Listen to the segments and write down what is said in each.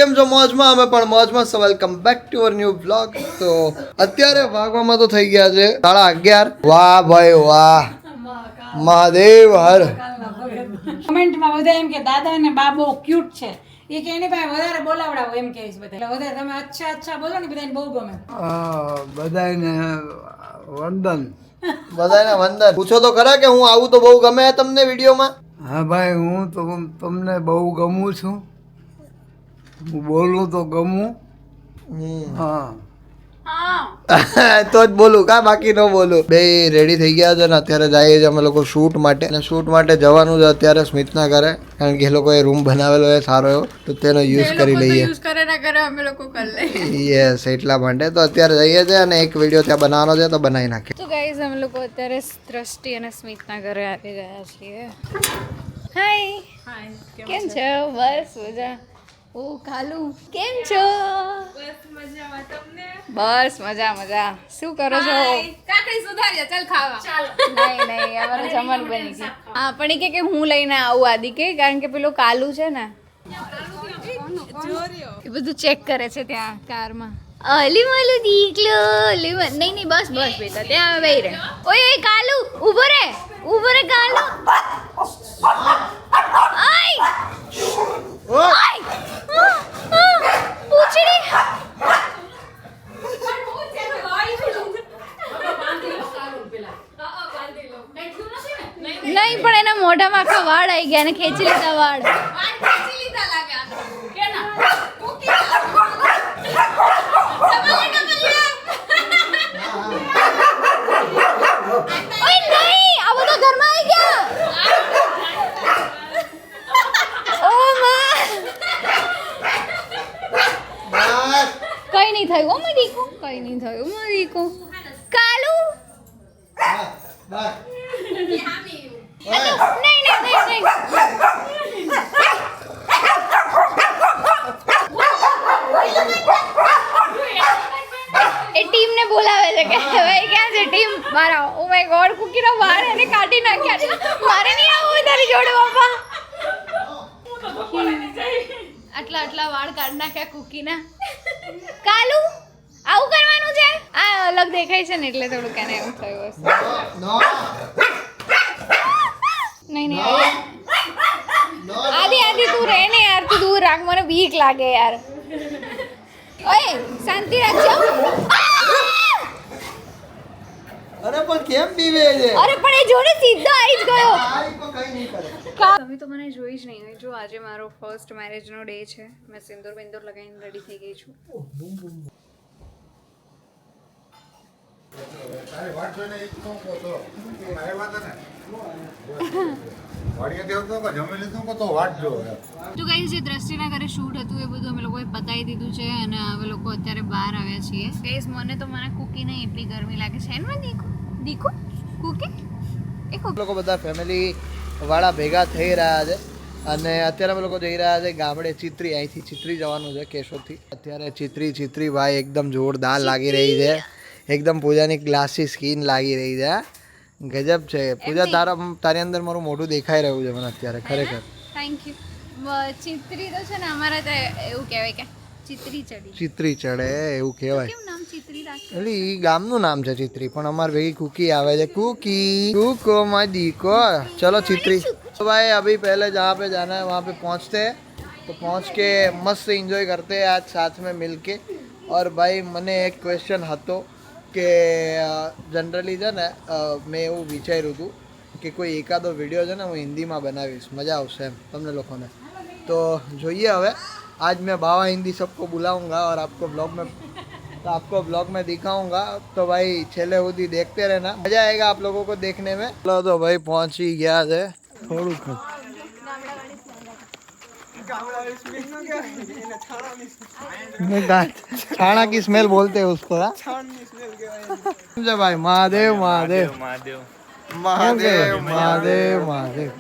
કેમ છો? મોજમાં? અમે પણ મોજમાં. સો welcome back to our new blog. તો અત્યારે વાગવામાં તો થઈ ગયા છે 11:30. વાહ ભાઈ વાહ, મહાદેવ હર. કમેન્ટમાં બધા એમ કે દાદા ને બા બહુ ક્યુટ છે. એ કે એની પાસે વધારે બોલાવડાવો એમ કહે છે બધા. એટલે વધારે તમે અચ્છા અચ્છા બોલો ને બધાને બહુ ગમે. બધાને વંદન. બધાને વંદન. પૂછો તો ખરા કે હું આવું તો બહુ ગમે તમને વિડીયોમાં? હા ભાઈ, હું તો તમને બહુ ગમું છું. હું બોલું તો ગમું. હા તો જ બોલું કા, બાકી ન બોલું. બે રેડી થઈ ગયા છે ને અત્યારે જઈએ છીએ અમે લોકો શૂટ માટે. અને શૂટ માટે જવાનું છે અત્યારે સ્મિતના ઘરે, કારણ કે એ લોકોએ રૂમ બનાવેલો છે સારો એવો, તો તેનો યુઝ કરી લઈએ. યુઝ કરે ના કરે અમે લોકો કરી લઈએ. યસ, એટલા માટે તો અત્યારે જઈએ છીએ અને એક વિડીયો ત્યાં બનાવવાનો છે તો બનાવી નાખીએ. તો ગાઈઝ અમે લોકો અત્યારે દ્રષ્ટિ અને સ્મિતના ઘરે આવી ગયા છીએ. હાય, કેમ છો? બસ મજા. ઓ કાલુ, કેમ છો? બસ મજા મજા. શું કરો છો? કાકડી સુધાર્યા, ચાલ ખાવા. નહીં અમારે જમવાનું બની ગયું. હા પણ એ કે હું લઈને આવું આદિ કે, કારણ કે પેલો કાલુ છે ને એ બધું ચેક કરે છે ત્યાં કારમાં. અલી મલું દીકલો નહીં બસ બેટા ત્યાં બેહી રહે. ઓય કાલુ ઊભો રે કાલુ. આય પૂછડી. નહીં પણ એના મોઢામાં આખા વાળ આવી ગયા ને ખેંચી લીધા વાળ. કઈ નહીં થયું મારી કો. કાલુ નહીં. એ ટીમને બોલાવે છે કે ભાઈ ક્યાં છે ટીમ મારા. ઓ માય ગોડ, કુકીનો વાળ એને કાઢી નાખ્યા. મારે નહીં આવું તારી જોડે બાપા. આટલા વાળ કાઢી નાખ્યા કુકીના. કાલુ આવું કરવાનું છે? આ અલગ દેખાય છે ને એટલે થોડુંક એને એવું થયું હશે. નહીં આદિ તું રહે ને યાર, તું દૂર રાખ, મને બીક લાગે યાર. ઓય શાંતિ રાખજો. અરે પણ કેમ પીવે છે? અરે પણ એ જોડે સીધો આવી જ ગયો. તમે તો મને જોઈ જ નહીં હોય. જો આજે મારો ફર્સ્ટ મેરેજનો ડે છે. મેં સિંદૂર લગાવીને રેડી થઈ ગઈ છું. તો ગાઈસ જે દ્રષ્ટિના ઘરે શૂટ હતું એ બધું અમે લોકોએ પતાવી દીધું છે અને અમે લોકો અત્યારે બહાર આવ્યા છીએ. ગાઈસ મને કુકી નહીં એટલી ગરમી લાગે છે. એમાં દીકુ કુકી લોકો બધા ફેમિલી વાળા ભેગા થઈ રહ્યા છે અને અત્યારે અમે લોકો જઈ રહ્યા છે ગામડે ચિત્રી. અહીંથી ચિત્રી જવાનું છે કેશોદથી. અત્યારે ચિત્રી ભાઈ એકદમ જોરદાર લાગી રહી છે. એકદમ પૂજાની ગ્લાસી સ્કિન લાગી રહી છે. ગજબ છે પૂજા. તારી અંદર મારું મોઢું દેખાઈ રહ્યું છે મને અત્યારે ખરેખર. Thank you. ચિત્રી તો છે ને અમારે તો એવું કહેવાય કે ચિત્રી ચડે એવું કહેવાય. કેમ નામ ચિત્રી રાખ્યું? એટલે ઈ ગામનું નામ છે ચિત્રી, પણ અમાર ભેગી કુકી આવે છે. कुको माय दीको. चलो चित्री. तो भाई अभी पहले जहाँ पे जाना है वहाँ पे पहुँचते हैं. तो पहुँच के मस्त एंजॉय करते हैं आज साथ में मिल के. और भाई મને એક ક્વેશ્ચન હતો કે જનરલી છે ને મેં એવું વિચાર્યું હતું કે કોઈ એકાદો વિડીયો છે ને હું હિન્દીમાં બનાવીશ, મજા આવશે એમ તમને લોકોને. तो જોઈએ હવે. आज मैं बाबा हिंदी सबको बुलाऊंगा और आपको ब्लॉग में दिखाऊंगा. तो भाई छेले उदी देखते रहना, मजा आएगा आप लोगों को देखने में. चलो तो भाई पहुंची गया है થોડું छाना की स्मेल बोलते हैं उसको. भाई महादेव महादेव महादेव महादेव महादेव.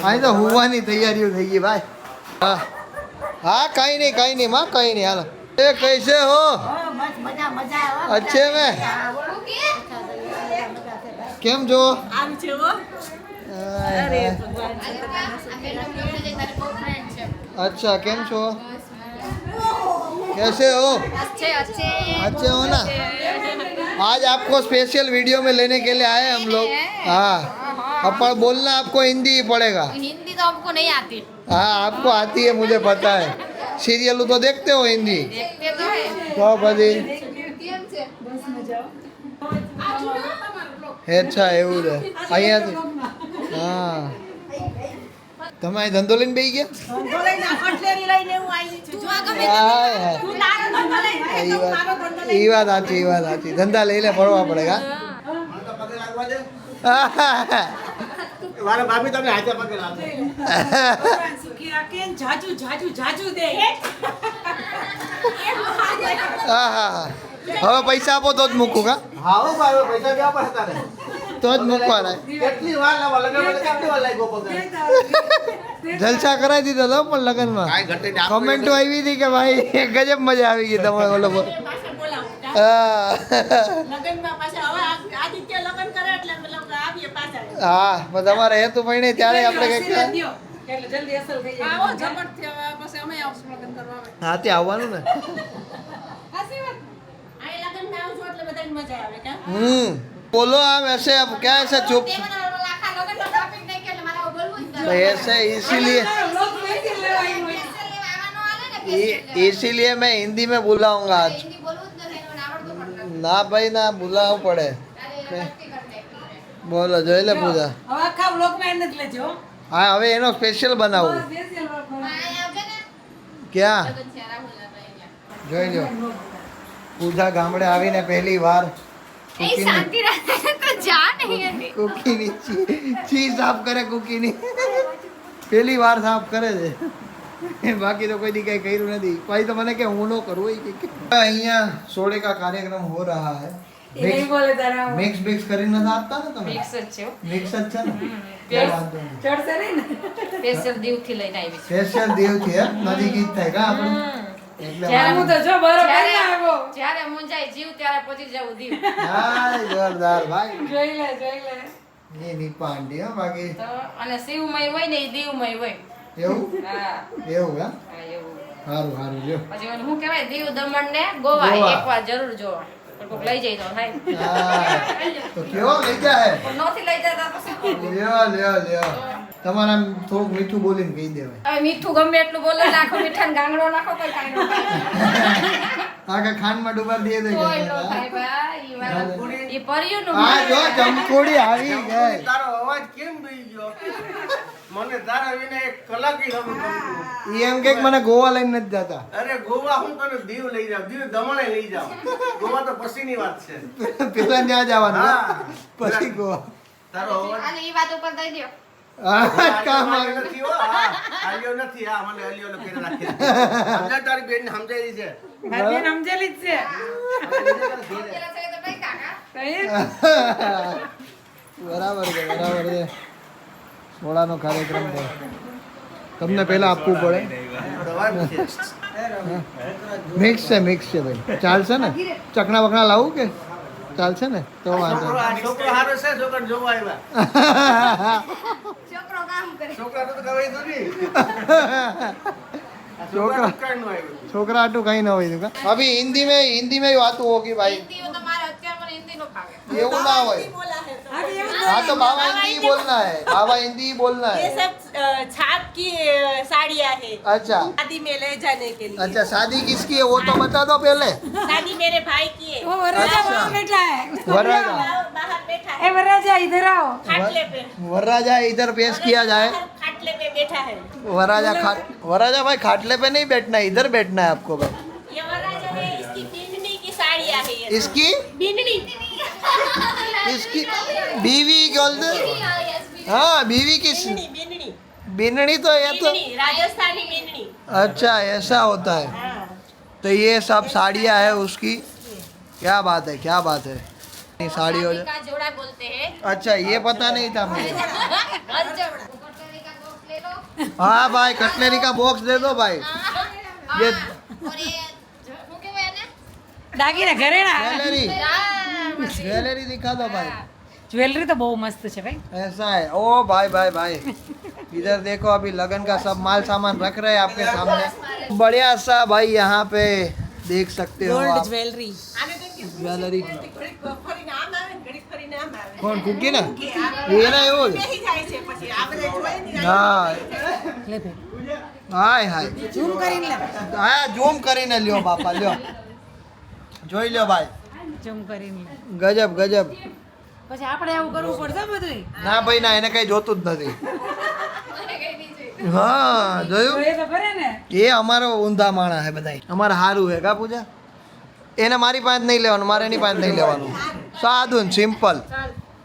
અહીં તો હોવાની તૈયારીઓ થઈ ગઈ ભાઈ. હા કઈ નહીં માં, કઈ નહીં. હાલો એ कैसे हो? अच्छे में કેમ છો? अच्छा કેમ છો कैसे हो अच्छे अच्छे अच्छे हो ना आज आपको स्पेशल वीडियो में लेने के लिए आए हम लोग हाँ अब पर बोलना आपको हिंदी ही पड़ेगा हिंदी तो हमको नहीं आती हाँ आपको आती है मुझे पता है सीरियल तो देखते हो हिंदी देखते तो है तो बधी કેમ છે અચ્છા એવું છે અહીંયાથી હા તમે અહીં ધંધો લઈને બેસી ગયા હાય હાય એ વાત સાચી ધંધા લઈ લે ફરવા પડે કા મારા ભાભી તમને હાથે પગે લાગે સુખી રાખે ને જાજુ જાજુ જાજુ દે હા હા હવે પૈસા આપો તો જ મૂકું કા હા હો ભાઈ પૈસા દેવા પડે તારે તો જ મૂકવાના કેટલી વાર લાવવા લગન મને કેટલી વાર લાગ્યો પગે જલસા કરાવી દીધો તો પણ લગનમાં કાંઈ ઘટે નહીં. કમેન્ટો આવી હતી કે ભાઈ ગજબ મજા આવી ગઈ તમારે ઓલો પર હા હા પણ તમારે હેતુ પણ ત્યારે આપણે કંઈક એટલે જલ્દી અસલ થઈ જાય હા તે આવવાનું ને बोलो आप ऐसे अब क्या ऐसे चुप तो ऐसे इसीलिए मैं हिंदी में बुलाऊंगा आज ना भाई ना बुलाव पड़े બોલો જોઈ લે પૂજા હવે આખા બ્લોગમાં એને જ લેજો હા હવે એનો સ્પેશિયલ બનાવું સ્પેશિયલ ક્યાં જોઈ લો પૂજા ગામડે આવીને પહેલી વાર એ શાંતિ રાખે તો જા નહીં હતી કુકીની ચી સાફ કરે કુકીની પહેલી વાર સાફ કરે છે બાકી તો કોઈ દી કઈ કર્યું નથી ભાઈ તો મને કે હું નો કરું એ કે અહીંયા સોડે કા કાર્યક્રમ હો રહા હૈ એ નહીં બોલે તારા મિક્સ મિક્સ કરીને નથી આપતા ને તમે મિક્સ જ છે હો. મિક્સ જ છે ને કઈ વાંધો નહીં. ચડશે નહીં ને સ્પેશિયલ દીવથી લઈને આવી છે સ્પેશિયલ દેવથી એમ નજીક જ થાય કા આપણે એટલે જ્યારે હું તો જો બરોબર ના આવ્યો જ્યારે મુંજાઈ જીવ ત્યારે પહોંચી જવું દીવ હા જોરદાર ભાઈ જોઈ લે ની પાંડી હો બાકી તો અને શિવમય હોય ને એ દીવમય હોય એવું હા એવું એમ હા, એવું સારું સારું લ્યો પછી ઓલું શું કહેવાય દીવ દમણ ને ગોવા ગોવા. એકવાર જરૂર જોવા પણ કોક લઈ જાય તો થાય હા તો કેવો લઈ જાય પણ નહોતી લઈ જતા તો શું કરવું? લ્યો તમારે આમ થોડુંક મીઠું બોલીને કહી દેવાય હવે મીઠું ગમે એટલું બોલે નાખો મીઠા ગાંગડો નાખો તો કાંઈ ન થાય આ કે ખાંડમાં ડુબાર દે દે કોઈ ન થાય ભાઈ ઈ વાત ઈ પરિયુંનું હા જો જમકોડી આવી ગઈ તારો અવાજ કેમ બેહી ગયો મને તારા વિના એક કલાક ય નથી ગમતું. ઈ એમ કે મને ગોવા લઈને નથી જતા અરે ગોવા હું તને દીવ લઈ જાઉં દીવ દમણે લઈ જાઉં ગોવા તો પછીની વાત છે પેલા ત્યાં જવાનું હા. પછી ગોવા તારો અવાજ અને ઈ વાત ઉપર દઈ દ્યો હા કામ આલ્યો આવ્યું. નથી હો હા આલ્યો નથી હા મને આલ્યો ફેર રાખી સમજાય તારી બેન સમજાય છે ભાભી સમજેલી જ છે પેલા છે તો ભાઈ કાકા બરાબર છે સોડાનો કાર્યક્રમ છે તમને પહેલા આપવું પડે મિક્સ છે ભાઈ ચાલશે ને ચકણા બકણા લાવું કે ચાલશે ને તો વાંધો નહીં. આ છોકરો હારો છે છોકરાને જોવા આવ્યા છોકરો કામ કરે છોકરા તો કવાય તો નહીં આ છોકરા. કાંઈનું આવ્યું छोकरा आटू कहीं ना हुई का अभी हिंदी में ही बात होगी भाई હિન્દી તો મારે અત્યારે મને હિન્દી નો ફાવે એવું ના હોય हाँ तो बाबा हिंदी ही बोलना है बाबा हिंदी ही बोलना ये है सब छाप की साड़ियाँ है अच्छा शादी में ले जाने के लिए अच्छा शादी किसकी है वो तो बता दो पहले शादी मेरे भाई की है वो वरराजा अच्छा। वहाँ बैठा है वरराजा बाहर बैठा ए है वरराजा इधर आओ खाटले पे वरराजा इधर पेश किया जाए बाहर खाटले पे बैठा है वरराजा भाई खाटले पे नहीं बैठना है इधर बैठना है आपको भाई ये वरराजा है इसकी बिंदनी की साड़ियाँ है ये इसकी बिंदनी इसकी बीवी बोलते हाँ बीवी की बिंदनी बिंदनी बिननी तो ये तो बिंदनी राजस्थानी बिंदनी अच्छा ऐसा होता है हाँ तो ये सब साड़ियाँ है उसकी क्या बात है ये साड़ियों शादी का जोड़ा बोलते हैं अच्छा ये पता नहीं था मुझे गजब कटोरी का बॉक्स ले लो हाँ भाई कटलेरी का बॉक्स दे दो भाई ये और ये શું કહેવાય એને દાગીના ઘરેણા ज्वेलरी ज्वेलरी दिखा दो भाई ज्वेलरी तो बहुत मस्त है भाई. ऐसा है ओ भाई भाई भाई इधर देखो अभी लगन का सब माल सामान रख रहे हैं आपके सामने बढ़िया सा भाई यहाँ पे देख सकते हो गोल्ड आप ज्वेलरी. જ્વેલરી કોણ કુકી ને એ ના એવું જ હા ले भाई. હાય હાય ઝૂમ કરીને લે. હા ઝૂમ કરીને લ્યો બાપા લ્યો જોઈ લ્યો ભાઈ ઝૂમ કરીને લે. ગજબ ગજબ પછી આપણે આવું કરવું પડશે બધું. ના ભાઈ ના એને કઈ જોતું જ નથી હા જોયું એ તો કરે ને. એ અમારો ઊંધા માણા હે બધા અમારે હારું હે કા પૂજા એને મારી પાસે નહીં લેવાનું મારે એની પાસે નહીં લેવાનું સાદું ને સિમ્પલ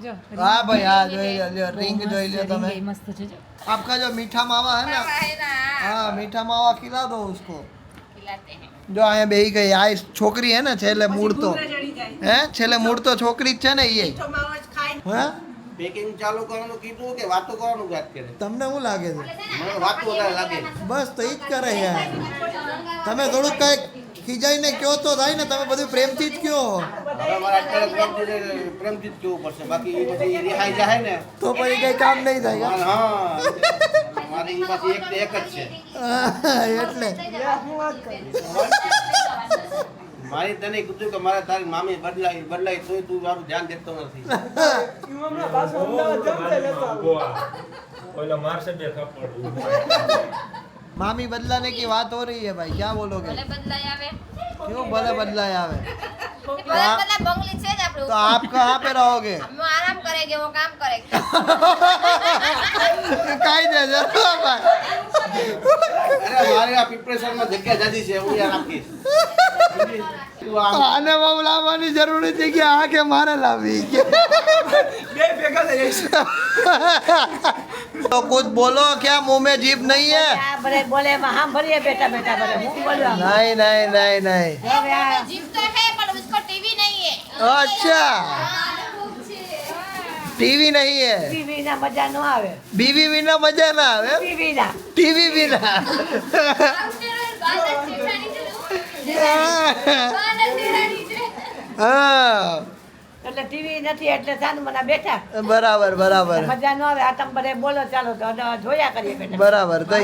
જો હા ભાઈ હા જોઈ લ્યો રિંગ જોઈ લ્યો તમે ये मस्त है जो. आपका जो मीठा मावा है ना हाँ मीठा मावा खिला दो उसको जो आया बेही गई आ छोकरी है ना छेले मूड तो હે છેલ્લે મૂળ તો છોકરી જ છે ને એ હે પેકિંગ ચાલુ કરવાનું કીધું કે વાતો કરવાનું વાત કરે તમને શું લાગે છે મને વાતો વધારે લાગે બસ તો ઈ જ કરે યાર તમે થોડુંક કંઈક ખીજાઈને કયો તો થાય ને તમે બધું પ્રેમથી જ કયો હવે મારે અત્યારે પ્રેમથી જ કહેવું પડશે બાકી એ પછી રિહાઈ જાય ને તો પછી કઈ કામ નહીં થાય હા મારી એ પાછી એક જ છે એટલે મારી તને કીધું કે મારે તારી મામી બદલાઈ તોય તું મારું ધ્યાન દેતો નથી मामी बदलाने की बात हो रही है भाई क्या बोलोगे ભલે બદલાઈ આવે क्यों भले बदलाए आवे ભલે બધા બંગલી છે જ આપણું तो आप कहाँ पे रहोगे हम आराम करेंगे वो काम करेंगे કાઈ દે છે ભાઈ અરે મારે આ પ્રિપરેશનમાં જગ્યા જાજી છે હું યાર આપીશ તું આમ આને બહુ લાવવાની જરૂર નથી કે આ કે મારે લાવવી तो कुछ बोलो क्या मुंह में जीभ नहीं है બરે બોલે માં હમ ભરીએ બેટા બેટા બરે હું બોલવા नहीं नहीं नहीं नहीं जीप तो है पर उसको टीवी नहीं है अच्छा टीवी नहीं है ટીવી ના મજા ન આવે बीवी बिना मजा ना आवे ટીવી ના टीवी बिना हाँ એટલે ટીવી નથી એટલે સાનું મને બેઠા बराबर बराबर મજા ન આવે આ તમે બરે બોલો ચાલો તો જોયા કરીએ બેટા बराबर तो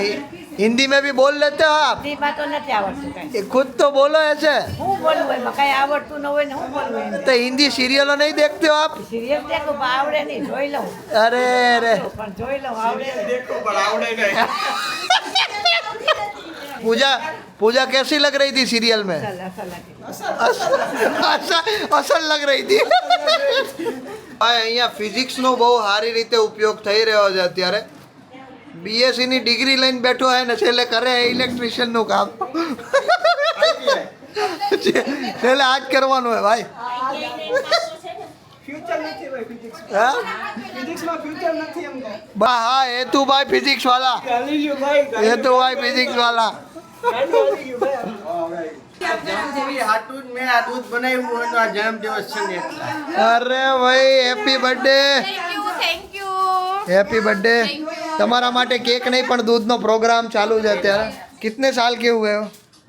हिंदी में भी बोल लेते हो आप ટીવીમાં તો નથી આવડતું કઈ ये खुद तो बोलो ऐसे હું બોલવું એમાં કઈ આવડતું ન હોય ને હું બોલવું એમ तो हिंदी सीरियलों नहीं देखते हो आप સિરિયસ દેખું પણ આવડે નહીં જોઈ લઉં अरे अरे પણ જોઈ લઉં આવડે પણ આવડે નહીં पूजा पूजा कैसी लग रही थी सीरियल में અસલ લાગે અસલ લગ રહી હતી અહીંયા ફિઝિક્સનો બહુ સારી રીતે ઉપયોગ થઈ રહ્યો છે અત્યારે બીએસસી ની ડિગ્રી લઈને બેઠો હે ને છેલ્લે કરે ઇલેક્ટ્રિશિયન નું કામ છેલ્લે આજ કરવાનું હે ભાઈ હા બા હા હેતુભાઈ ફિઝિક્સ વાલા હેતુભાઈ ફિઝિક્સ વાલા હાટું જ મેં આ દૂધ બનાવ્યું હોય તો આ જન્મદિવસ છે ને એટલા અરે ભાઈ happy birthday thank you happy birthday તમારા માટે કેક નહીં પણ દૂધનો પ્રોગ્રામ ચાલુ છે અત્યારે कितने साल के हुए हो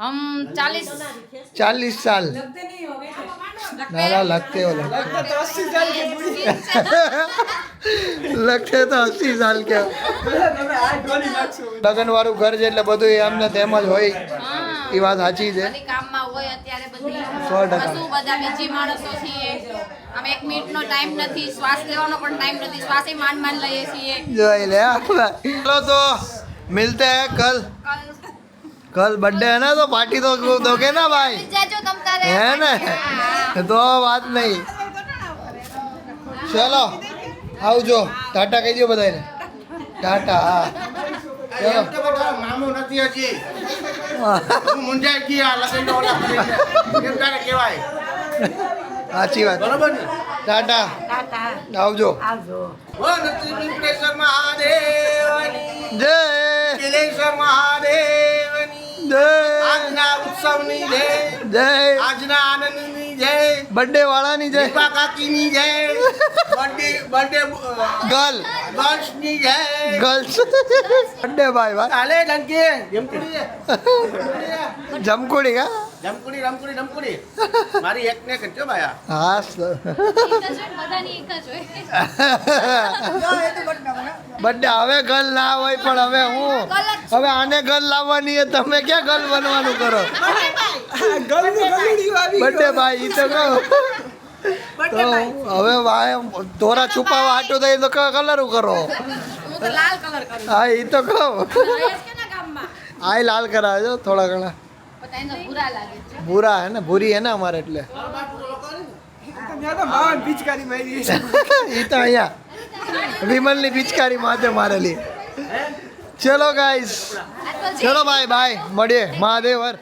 हम 40 40 साल नारा लगते हो लगते तो 80 साल के લગન વાળું ઘર છે એટલે બધું એમને તેમ જ હોય એ વાત સાચી છે બધી કામમાં હોય અત્યારે બધી 100%. શું બધા બીજી માણસો છીએ અમે 1 મિનિટનો ટાઈમ નથી શ્વાસ લેવાનો પણ ટાઈમ નથી શ્વાસે માંડ માંડ લઈએ છીએ જોઈ લે चलो तो मिलते हैं कल कल बर्थडे है ना तो पार्टी तो दोगे ना भाई જાજો તમ તારે है ना तो बात नहीं चलो આવજો ટાટા કહી દો બધાને ટાટા હા ચલો એમ તો તારો મામો નથી હજી હું મુંજાઈ ગઈ આ લગન ઓલા કેમ તારે કહેવાય સાચી વાત બરોબર ને ટાટા ટાટા આવજો આવજો ઓ નથી વિઘ્નેશ્વર મહાદેવની જય કિલેશ્વર મહાદેવની જય આજના ઉત્સવની જય જય આજના આનંદની જય બર્થડે વાળાની જય દીપા કાકીની જય બર્થડે ગર્લ ગર્લ્સની જય ગર્લ્સ બર્થડે ભાઈ ભાઈ હાલે ડંકી એમ કરી જમકુડી કા રમકુડી રમકુડી રમકુડી મારી એક ને કરજો ભાયા હા એક જ હોય, બધાની એક જ હોય. બર્થડે હવે ગર્લ ના હોય પણ હવે આને ગર્લ લાવવાની છે તમે ક્યાં ગર્લ બનવાનું કરો બર્થડે ભાઈ ઈ તો કહો તો હવે ભાઈ દોરા છુપાવા હાટું થઈ તો કલર કરો હું તો લાલ કલર કરું હા ઈ તો કહો મહેશ કે ના ગામમાં આય લાલ કરાવજો થોડા ઘણા બધાને તો બુરા લાગે છે ભૂરા હે ને ભૂરી હે ને અમારે એટલે ઈ તો અહીંયા વિમલની પિચકારી માથે મારેલી ચલો ગાઈસ ચલો ભાઈ બાય મળીએ મહાદેવ હર